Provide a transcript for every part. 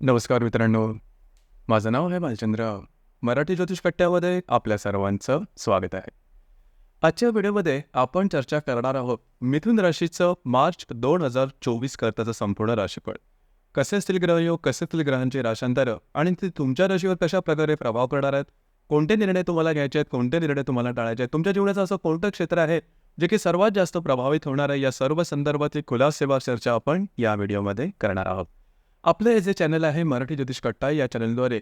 नमस्कार मित्रांनो, माझं नाव आहे भालचंद्र. मराठी ज्योतिष कट्ट्यामध्ये आपल्या सर्वांचं स्वागत आहे. आजच्या व्हिडिओमध्ये आपण चर्चा करणार आहोत मिथुन राशीचं मार्च 2024 करताचं संपूर्ण राशीफळ. कसे असतील ग्रहयोग, कसे असतील ग्रहांची राशांतरं आणि ते तुमच्या राशीवर कशा प्रकारे प्रभाव करणार आहेत, कोणते निर्णय तुम्हाला घ्यायचे आहेत, कोणते निर्णय तुम्हाला टाळायचे आहेत, तुमच्या जीवनाचं असं कोणतं क्षेत्र आहे जे की सर्वात जास्त प्रभावित होणार आहे, या सर्व संदर्भातली खुलासेवा चर्चा आपण या व्हिडिओमध्ये करणार आहोत. आपलं हे जे चॅनल आहे मराठी ज्योतिष कट्टा, या चॅनलद्वारे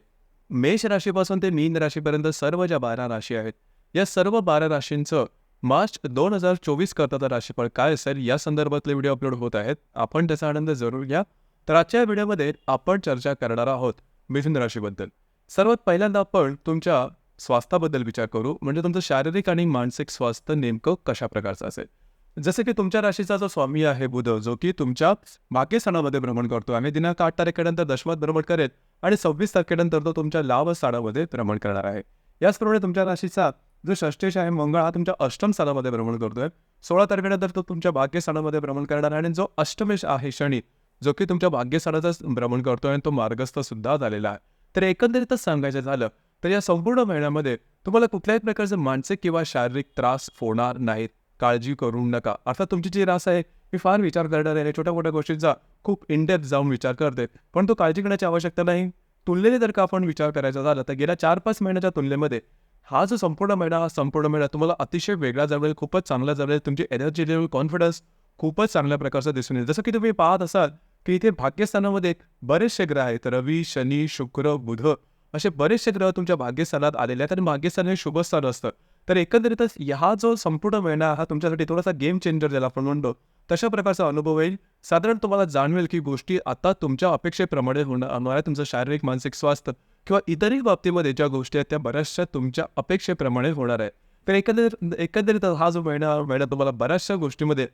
मेष राशीपासून ते मीन राशीपर्यंत सर्व ज्या 12 राशी आहेत, या सर्व 12 राशींचं मार्च 2024 करताचं राशीफळ काय असेल या संदर्भातले व्हिडिओ अपलोड होत आहेत. आपण त्याचा आनंद जरूर घ्या. तर आजच्या व्हिडिओमध्ये आपण चर्चा करणार आहोत मिथुन राशीबद्दल. सर्वात पहिल्यांदा आपण तुमच्या स्वास्थ्याबद्दल विचार करू, म्हणजे तुमचं शारीरिक आणि मानसिक स्वास्थ्य नेमकं कशा प्रकारचं असेल. जसं की तुमच्या राशीचा जो स्वामी आहे बुध, जो की तुमच्या भाग्यस्थानामध्ये भ्रमण करतो आणि दिनांक 8 तारखेनंतर दशमात भ्रमण करेल आणि 26 तारखेनंतर तो तुमच्या लाभ स्थानामध्ये भ्रमण करणार आहे. याचप्रमाणे तुमच्या राशीचा जो षष्ठेश आहे मंगळ, हा तुमच्या अष्टम स्थानामध्ये भ्रमण करतोय. 16 तारखेनंतर तो तुमच्या भाग्यस्थानामध्ये भ्रमण करणार आहे आणि जो अष्टमेश आहे शनी, जो की तुमच्या भाग्यस्थानाचं भ्रमण करतोय आणि तो मार्गस्थ सुद्धा झालेला आहे. तर एकंदरीतच सांगायचं झालं तर या संपूर्ण महिन्यामध्ये तुम्हाला कुठल्याही प्रकारचे मानसिक किंवा शारीरिक त्रास होणार नाहीत. काळजी करू नका. अर्थात तुमची जी रास आहे ही फार विचार करणार आहे, छोट्या मोठ्या गोष्टींचा खूप इनडेप्थ जाऊन विचार करते, पण तो काळजी करण्याची आवश्यकता नाही. तुलनेने जर का आपण विचार करायचा झाला तर गेल्या 4-5 महिन्याच्या तुलनेमध्ये हा जो संपूर्ण महिना तुम्हाला अतिशय वेगळा जाणवेल, खूपच चांगला जाणवेल. तुमची एनर्जी लेवल, कॉन्फिडन्स खूपच चांगल्या प्रकारचा दिसून येईल. जसं की तुम्ही पाहत असाल की इथे भाग्यस्थानामध्ये बरेचसे ग्रह आहेत. रवी, शनी, शुक्र, बुध असे बरेचसे ग्रह तुमच्या भाग्यस्थानात आलेले आहेत आणि भाग्यस्थान हे शुभस्थान असतं. तर एकंदरीतच हा जो संपूर्ण महिना हा तुमच्यासाठी थोडासा गेम चेंजर ज्याला आपण म्हणतो तशा प्रकारचा अनुभव येईल. साधारण तुम्हाला जाणवेल की गोष्टी आता तुमच्या अपेक्षेप्रमाणे होणार आहे. तुमचं शारीरिक मानसिक स्वास्थ्य किंवा इतरही बाबतीमध्ये ज्या गोष्टी आहेत त्या बऱ्याचशा तुमच्या अपेक्षेप्रमाणे होणार आहे. तर एकंदरीत हा जो महिना तुम्हाला बऱ्याचशा गोष्टीमध्ये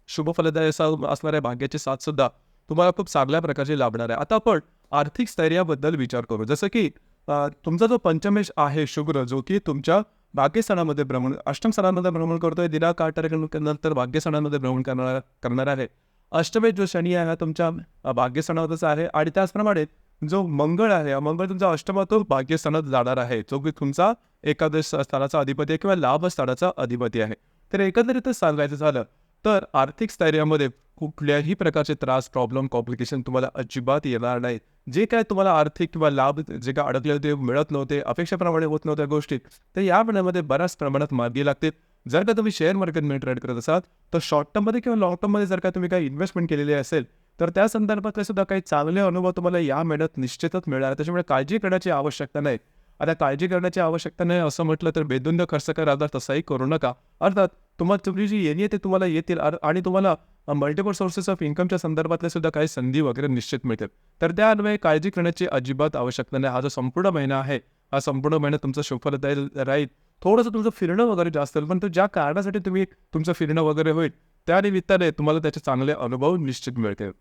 शुभफलदायी असणार आहे. भाग्याची साथ सुद्धा तुम्हाला खूप चांगल्या प्रकारची लाभणार आहे. आता आपण आर्थिक स्थैर्याबद्दल विचार करू. जसं की तुमचा जो पंचमेश आहे शुक्र, जो की तुमच्या भाग्यस्थानामध्ये अष्टम स्थानामध्ये भ्रमण करतोय. दिनांक 8 तारखेनंतर भाग्यस्थानामध्ये भ्रमण करणार आहे. अष्टमेश जो शनी आहे हा तुमच्या भाग्यस्थानावरच आहे आणि त्याचप्रमाणे जो मंगळ आहे, हा मंगळ तुमचा अष्टमातून भाग्यस्थानात जाणार आहे, जो की तुमचा एकादश स्थानाचा अधिपती आहे किंवा लाभ स्थानाचा अधिपती आहे. तर एकंदरीतच सांगायचं झालं तर आर्थिक स्थैर्यामध्ये कुठल्याही प्रकारचे त्रास, प्रॉब्लेम, कॉम्प्लिकेशन तुम्हाला अजिबात येणार नाही. जे काय तुम्हाला आर्थिक किंवा लाभ जे काय अडकले होते, मिळत नव्हते, अपेक्षेप्रमाणे होत नव्हत्या गोष्टी, तर या महिन्यामध्ये बऱ्याच प्रमाणात मार्गी लागतील. जर का तुम्ही शेअर मार्केटमध्ये ट्रेड करत असाल तर शॉर्ट टर्ममध्ये किंवा लाँग टर्ममध्ये जर का तुम्ही काही इन्व्हेस्टमेंट केलेली असेल तर त्या संदर्भातले सुद्धा काही चांगले अनुभव तुम्हाला या महिन्यात निश्चितच मिळणार. त्याच्यामुळे काळजी करण्याची आवश्यकता नाही. आता काळजी करण्याची आवश्यकता नाही असं म्हटलं तर बेधुंद खर्च करा, तर तसाही करू नका. अर्थात तुमची जी येणी आहे ते तुम्हाला येतील आणि तुम्हाला मल्टिपल सोर्सेस ऑफ इन्कमच्या संदर्भातल्या सुद्धा काही संधी वगैरे निश्चित मिळतील. तर त्या अन्वये काळजी करण्याची अजिबात आवश्यकता नाही. हा जो संपूर्ण महिना आहे, हा संपूर्ण महिना तुमचा शुभफलदायी राहील. थोडंसं तुमचं फिरणं वगैरे जास्त होईल, पण तो ज्या कारणासाठी तुम्ही तुमचं फिरणं वगैरे होईल त्या निमित्ताने तुम्हाला त्याचे चांगले अनुभव निश्चित मिळतील.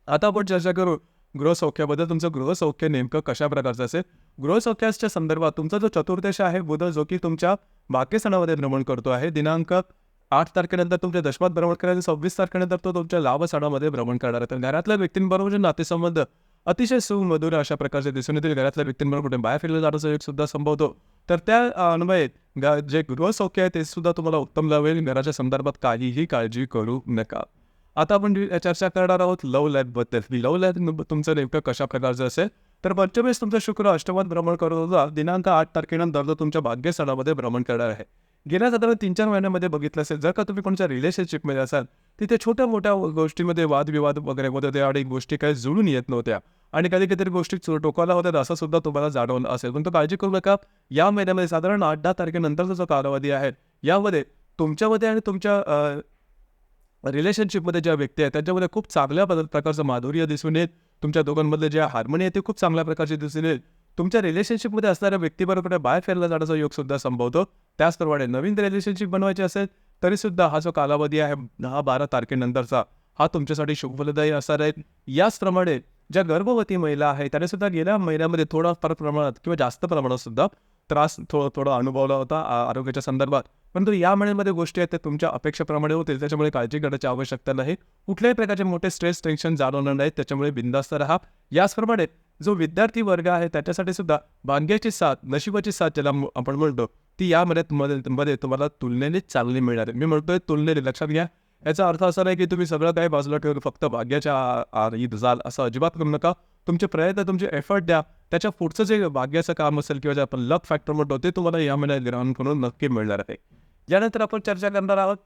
आता आपण चर्चा करू गृहसौख्याबद्दल. तुमचं गृहसौख्य नेमकं कशा प्रकारचं असेल. गृहसौख्याच्या संदर्भात तुमचा जो चतुर्दश आहे बुध, जो की तुमच्या भाग्यस्थानामध्ये भ्रमण करतो आहे. दिनांक 8 तारखेनंतर तुमच्या दशमात भ्रमण करेल, 26 तारखेनंतर तो तुमच्या लाभस्थानामध्ये भ्रमण करणार आहे. तर घरातल्या व्यक्तींबरोबर नातेसंबंध अतिशय सुमधुर अशा प्रकारचे दिसून येतील. घरातल्या व्यक्तींबरोबर कुठे बाहेर फिरलं जाण्याचा योग सुद्धा संभवतो. तर त्या अन्वये जे गृहसौख्य आहे ते सुद्धा तुम्हाला उत्तम लाभेल. घराच्या संदर्भात काहीही काळजी करू नका. आता आपण चर्चा करणार आहोत लव्ह लाईफबद्दल. लव्ह लाईफ तुमचं नेमकं कशा प्रकारचं असेल. तर पंचमेश तुमचा शुक्र अष्टमात भ्रमण करत होता. दिनांक 8 तारखेनंतर तो तुमच्या भाग्यस्थानामध्ये भ्रमण करणार आहे. गेल्या साधारण 3-4 महिन्यामध्ये बघितलं असेल, जर का तुम्ही कोणत्या रिलेशनशिपमध्ये असाल तिथे छोट्या मोठ्या गोष्टींमध्ये वादविवाद वगैरे होत होते आणि गोष्टी काही जुळून येत नव्हत्या आणि कधी कधी गोष्टी टोकाला होत्या असं सुद्धा तुम्हाला जाणवलं असेल. पण तो काळजी करू नका. या महिन्यामध्ये साधारण 8-10 तारखेनंतरचा जो कालावधी आहे यामध्ये तुमच्यामध्ये आणि तुमच्या रिलेशनशिपमध्ये ज्या व्यक्ती आहेत त्यांच्यामध्ये खूप चांगल्या प्रकारचं माधुर्य दिसून येईल. तुमच्या दोघांमधले जे हार्मोनी आहे ते खूप चांगल्या प्रकारचे दिसून येईल. तुमच्या रिलेशनशिपमध्ये असणाऱ्या व्यक्तीबरोबर बाहेर फिरला जाण्याचा योग सुद्धा संभवतो. त्याचप्रमाणे नवीन रिलेशनशिप बनवायची असेल तरीसुद्धा हा जो कालावधी आहे 10-12 तारखेनंतरचा हा तुमच्यासाठी शुभफलदायी असणार आहे. याचप्रमाणे ज्या गर्भवती महिला आहेत त्याने सुद्धा गेल्या महिन्यामध्ये थोडाफार प्रमाणात किंवा जास्त प्रमाणात सुद्धा त्रास थोडा अनुभवला होता आरोग्याच्या संदर्भात. परंतु या महिन्यामध्ये गोष्टी आहेत त्या तुमच्या अपेक्षेप्रमाणे होतील. त्याच्यामुळे काळजी करण्याची आवश्यकता नाही. कुठल्याही प्रकारचे मोठे स्ट्रेस, टेन्शन जाणवणार नाहीत. त्याच्यामुळे बिंदास्त राहा. याचप्रमाणे जो विद्यार्थी वर्ग आहे त्याच्यासाठी सुद्धा भाग्याची साथ, नशिबाची साथ ज्याला आपण म्हणतो, ती या मध्ये तुम्हाला तुलनेने चांगली मिळणार आहे. मी म्हणतोय तुलनेने, लक्षात घ्या. याचा अर्थ असा नाही की तुम्ही सगळं काही बाजूला ठेवून फक्त भाग्याच्या आहारी जाल, असं अजिबात करू नका. तुमचे प्रयत्न, तुमचे एफर्ट द्या. त्याच्या पुढचं जे भाग्याचं काम असेल किंवा जे आपण लक फॅक्टर म्हणतो, ते तुम्हाला या महिन्यात ग्रहण करून नक्की मिळणार आहे. यानंतर आपण चर्चा करणार आहोत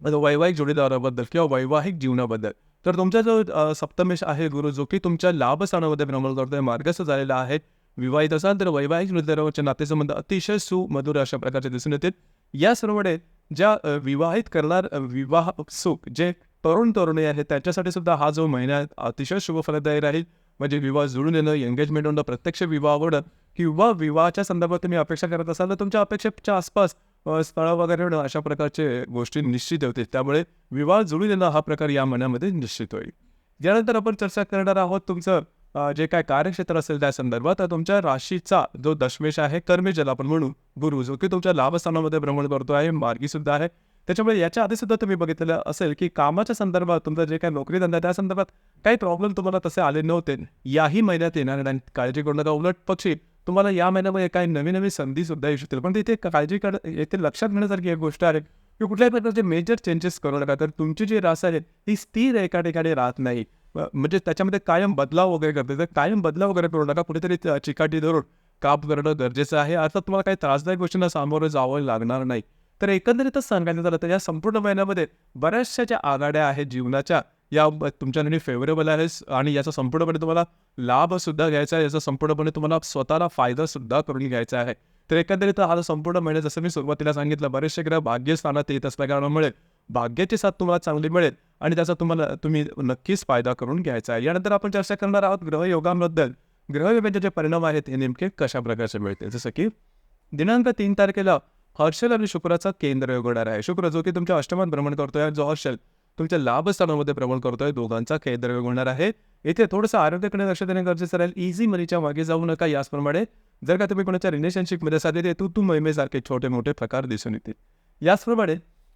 वैवाहिक जोडीदाराबद्दल किंवा वैवाहिक जीवनाबद्दल. तर तुमचा जो सप्तमेश आहे गुरु, जो की तुमच्या लाभस्थानामध्ये भ्रमण करतोय, मार्गस्थ झालेला आहे. विवाहित असाल तर वैवाहिक जोडीदारावरचे नातेसंबंध अतिशय सुमधुर अशा प्रकारचे दिसून येतील. या सर्वमुळे ज्या विवाहित करणार विवाह सुख जे तरुणी आहेत त्यांच्यासाठी सुद्धा हा जो महिना अतिशय शुभफलदायी राहील. म्हणजे विवाह जुळून येणं, एंगेजमेंट होणं, प्रत्यक्ष विवाह होणं किंवा विवाहाच्या संदर्भात तुम्ही अपेक्षा करत असाल तर तुमच्या अपेक्षेच्या आसपास स्थळ वगैरे होणं, अशा प्रकारचे गोष्टी निश्चित होतील. त्यामुळे विवाह जुळून येणं हा प्रकार या महिन्यामध्ये निश्चित होईल. यानंतर आपण चर्चा करणार आहोत तुमचं जे काय कार्यक्षेत्र असेल त्या संदर्भात. तर तुमच्या राशीचा जो दशमेश आहे, कर्मेश ज्याला आपण म्हणू, गुरु, जो की तुमच्या लाभस्थानामध्ये भ्रमण करतो आहे, मार्गी सुद्धा आहे. त्याच्यामुळे याच्या आधी सुद्धा तुम्ही बघितलेलं असेल की कामाच्या संदर्भात तुमचं जे काही नोकरी धंदा त्या संदर्भात काही प्रॉब्लेम तुम्हाला तसे आले नव्हते, याही महिन्यात येणार नाही. काळजी करू नका. उलट पक्षी तुम्हाला या महिन्यामध्ये काही नवीन नवीन संधी सुद्धा येऊ शकतील. पण तिथे येथे लक्षात घेण्यासारखी एक गोष्ट आहे की कुठल्याही प्रकारचे मेजर चेंजेस करू नका. तर तुमची जी रास आहे ती स्थिर एका ठिकाणी राहत नाही. म्हणजे त्याच्यामध्ये कायम बदलाव वगैरे करते. तर कायम बदलाव वगैरे करू नका. कुठेतरी चिकाटी धरून काम करणं गरजेचं आहे. अर्थात तुम्हाला काही त्रासदायक गोष्टींना सामोरं जावं लागणार नाही. तर एकंदरीतच सांगायचं झालं तर या संपूर्ण महिन्यामध्ये बऱ्याचशा ज्या आघाड्या आहेत जीवनाच्या, या तुमच्यासाठी फेवरेबल आहे आणि याचा संपूर्णपणे तुम्हाला लाभ सुद्धा घ्यायचा आहे. याचा संपूर्णपणे तुम्हाला स्वतःला फायदा सुद्धा करून घ्यायचा आहे. तर एकंदरीत हा संपूर्ण महिना, जसं मी सुरुवातीला सांगितलं, बरेचसे ग्रह भाग्यस्थानात येत असल्या कारणामुळे भाग्याची साथ तुम्हाला चांगली मिळेल आणि त्याचा तुम्ही नक्कीच फायदा करून घ्यायचा आहे. यानंतर आपण चर्चा करणार आहोत ग्रहयोगांबद्दल. ग्रहयोगांचे जे परिणाम आहेत हे नेमके कशा प्रकारचे मिळतील. जसं की दिनांक 3 तारखेला हर्षल आणि शुक्राचा केंद्र योग होणार आहे. शुक्र जो की तुमच्या अष्टमात भ्रमण करतोय, जो हर्षल तुमच्या लाभस्थानामध्ये भ्रमण करतोय, दोघांचा केंद्र योग होणार आहे. येथे थोडंसं आरोग्याकडे लक्ष देणे गरजेचं राहील. इझी मनीच्या मागे जाऊ नका. याचप्रमाणे जर का तुम्ही कोणाच्या रिलेशनशिपमध्ये साधे तू महिमेसारखे छोटे मोठे प्रकार दिसून येतील. याचप्रमाणे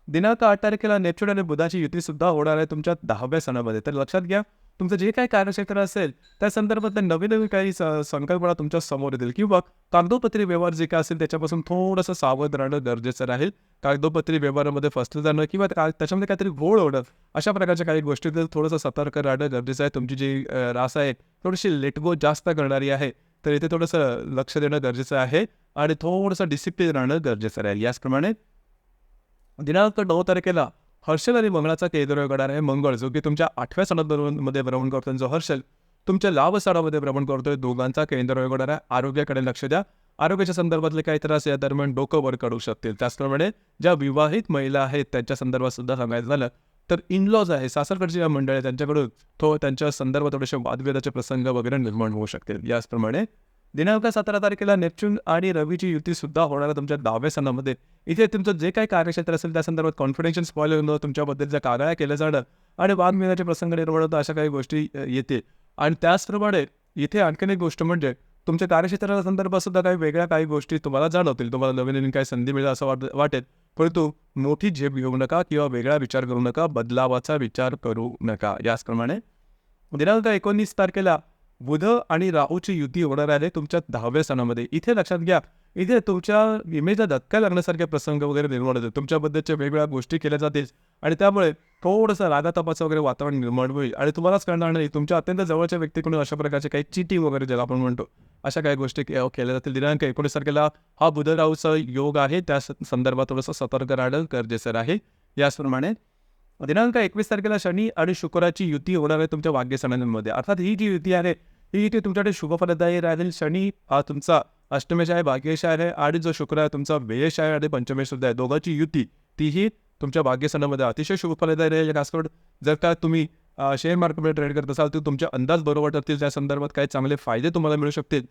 दिनांक 8 तारखेला नेपच्यून आणि बुधाची युती सुद्धा होणार आहे तुमच्या 10व्या सणामध्ये. तर लक्षात घ्या, तुमचं जे काही कार्यक्षेत्र असेल त्या संदर्भात नवीन काही संकल्पना तुमच्या समोर येतील किंवा कागदोपत्री व्यवहार जे काय असेल त्याच्यापासून थोडंसं सावध राहणं गरजेचं राहील. कागदोपत्री व्यवहारामध्ये फसलं जाणं किंवा त्याच्यामध्ये काहीतरी घोळ होणं, अशा प्रकारच्या काही गोष्टीतील थोडंसं सतर्क राहणं गरजेचं आहे. तुमची जी रास आहे थोडीशी लेटगो जास्त करणारी आहे, तर इथे थोडंसं लक्ष देणं गरजेचं आहे आणि थोडंसं डिसिप्लिन राहणं गरजेचं राहील. याचप्रमाणे दिनांक 9 तारखेला हर्षल आणि मंगळाचा केंद्र योग होणार आहे. मंगळ जो की तुमच्या 8व्या सणामध्ये भ्रमण करतोय, जो हर्षल तुमच्या लाभस्थानामध्ये भ्रमण करतोय, दोघांचा केंद्र योग होणार आहे. आरोग्याकडे लक्ष द्या. आरोग्याच्या संदर्भातले काही त्रास या दरम्यान डोकं वर काढू शकतील. त्याचप्रमाणे ज्या विवाहित महिला आहेत त्यांच्या संदर्भात सुद्धा सांगायचं झालं तर इनलॉज आहे, सासरकडची ज्या मंडळी त्यांच्याकडून त्यांच्या संदर्भात थोडेसे वादविवादाचे प्रसंग वगैरे निर्माण होऊ शकतील. याचप्रमाणे दिनांक 17 तारखेला नेपच्यून आणि रवीची युती सुद्धा होणार आहे तुमच्या 10व्या सणामध्ये. इथे तुमचं जे काही कार्यक्षेत्र असेल त्या संदर्भात कॉन्फिडेन्शियल स्पॉइल होणं, तुमच्याबद्दलच्या कागाळ्या केल्या जाणं आणि वादविवादाचे प्रसंग निर्माण होतं, अशा काही गोष्टी येतील. आणि त्याचप्रमाणे इथे आणखीन एक गोष्ट म्हणजे तुमच्या कार्यक्षेत्राच्या संदर्भात सुद्धा काही गोष्टी तुम्हाला जाणवतील. तुम्हाला नवीन नवीन काही संधी मिळेल असं वाटेल, परंतु मोठी झेप घेऊ नका किंवा वेगळा विचार करू नका, बदलावाचा विचार करू नका. याचप्रमाणे दिनांक 19 तारखेला बुध आणि राहूची युती होणार आहे तुमच्या 10व्या सणामध्ये. इथे लक्षात घ्या, इथे तुमच्या इमेजला धक्का लागण्यासारखे प्रसंग वगैरे निर्माण होते, तुमच्याबद्दलच्या वेगवेगळ्या गोष्टी केल्या जातील आणि त्यामुळे थोडंसं रागातापाचं वगैरे वातावरण निर्माण होईल आणि तुम्हालाच कळणार नाही तुमच्या अत्यंत जवळच्या व्यक्तीकडून अशा प्रकारचे काही चिटिंग वगैरे ज्याला आपण म्हणतो, अशा काही गोष्टी केल्या जातील. दिनांक 19 तारखेला हा बुध राहूचा योग आहे, त्या संदर्भात थोडंसं सतर्क राहणं गरजेचं आहे. याचप्रमाणे दिनांक 21 तारखेला शनी आणि शुक्राची युती होणार आहे तुमच्या भाग्यसणांमध्ये. अर्थात ही जी युती आहे ही युती तुमच्याकडे शुभफलदायी राहील. शनी हा तुमचा अष्टमेश आहे, भाग्येश आहे आणि जो शुक्र आहे तुमचा व्ययश आहे आणि पंचमेश सुद्धा आहे. दोघांची युती तीही तुमच्या भाग्यसणामध्ये अतिशय शुभफलदायी राहील. खास करून जर का तुम्ही शेअर मार्केटमध्ये ट्रेड करत असाल तर तुमचे अंदाज बरोबर ठरतील, त्या संदर्भात काही चांगले फायदे तुम्हाला मिळू शकतील.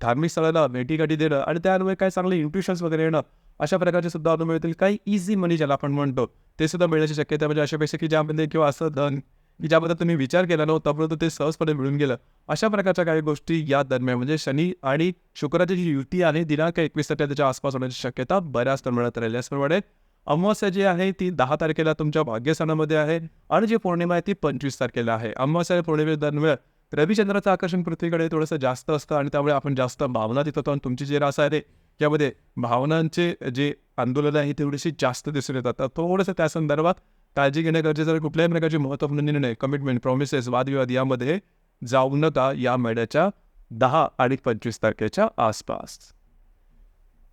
धार्मिक स्थळाला भेटीगाठी देणं आणि त्यामुळे काही चांगले इंट्युशन्स वगैरे येणं, अशा प्रकारचे सुद्धा अनुभव येतील. काही इझी मनी ज्याला आपण म्हणतो ते सुद्धा मिळण्याची शक्यता, म्हणजे अशा पैसे की ज्यामध्ये किंवा असं धन की ज्याबद्दल तुम्ही विचार केला नव्हता परंतु ते सहजपणे मिळून गेलं, अशा प्रकारच्या काही गोष्टी या दरम्यान म्हणजे शनी आणि शुक्राची जी युती आहे दिनांक 21 तारखेच्या आसपास होण्याची शक्यता बऱ्याच प्रमाणात राहील. याचप्रमाणे अमावस्या जी आहे ती 10 तारखेला तुमच्या भाग्यसणामध्ये आहे आणि जी पौर्णिमा आहे ती 25 तारखेला आहे. अमावस्या आणि पौर्णिमे दरम्यान रविचंद्राचं आकर्षण पृथ्वीकडे थोडंसं जास्त असतं आणि त्यामुळे आपण जास्त भावना देत होतो आणि तुमची जी रास आहे त्यामध्ये भावनांचे जे आंदोलनं आहे थोडीशी जास्त दिसून येतात. तर थोडंसं त्या संदर्भात काळजी घेणं गरजेचं आहे. कुठल्याही प्रकारचे महत्त्वपूर्ण निर्णय, कमिटमेंट, प्रॉमिसेस, वादविवाद यामध्ये जाऊ नका या महिन्याच्या 10 आणि 25 तारखेच्या आसपास.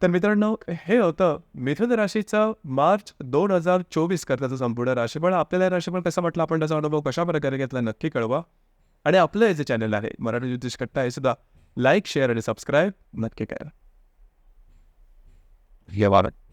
तर मित्रांनो, हे होतं मिथुन राशीचं मार्च 2024 करताचं संपूर्ण राशीफळ. आपल्याला हे राशीफळ कसं वाटलं, आपण त्याचा अनुभव कशाप्रकारे घेतला नक्की कळवा. आणि आपलं हे जे चॅनल आहे मराठी ज्योतिष कट्टा हे सुद्धा लाईक, शेअर आणि सबस्क्राईब नक्की करा. धन्यवाद.